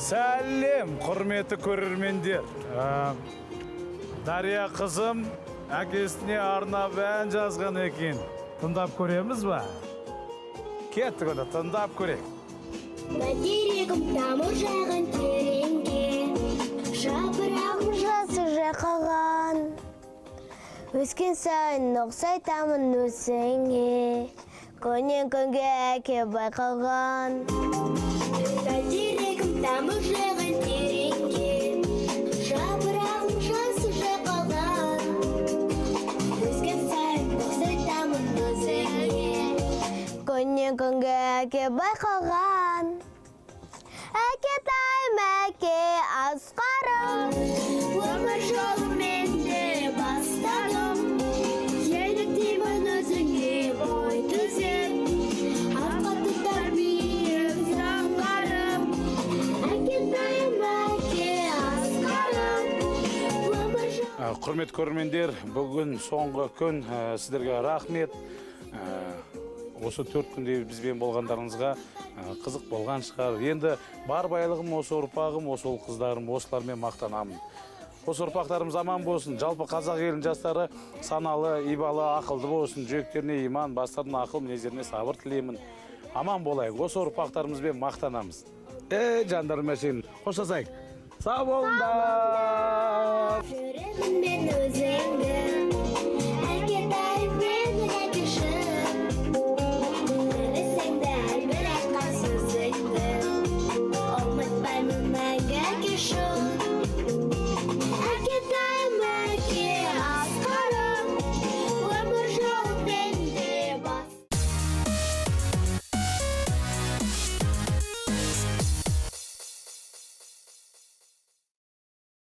Сәлем, құрметті көрермендер. Дария қызым әкесіне арнап ән жазған екен. Тыңдап көреміз ба? Кеттік оны, тыңдап көрейік. Бәйтерегім тамылжаған тереңге, жапырағым жас уже қалған. Өскен сайын ұқсайтамын өсіңе, күннен күнге әке байқалған. Бәйтерегім тамылжаған тереңге, жапырағым жас уже қалған. Өскен сайын ұқсайтамын өсіңе, күннен күнге әке байқалған. Әке тайым, әке асқарым, өмір жолым менде бастадым. Еліктеймін өзіңе бой түзеп, арқатты тәрбием заңғарым. Әке тайым, әке асқарым, өмір жолым. Құрметті көрермендер, бүгін соңғы күн, сіздерге рахмет. Осы 4 күнде бізбен болғандарыңызға қызық болған шығар. Енді бар байлығым осы ұрпағым, осы қыздарым, осылармен мақтанамын. Осы ұрпақтарымыз аман болсын. Жалпы қазақ елінің жастары саналы, ибалы, ақылды болсын. Жүректеріне иман, бастарына ақыл, мінездеріне сабыр тілеймін. Аман болайық. Осы ұрпақтарымызбен мақтанамыз. Жандарым әшейін, қоштасайық. Сау болыңдар. Жүремін мен өзіңді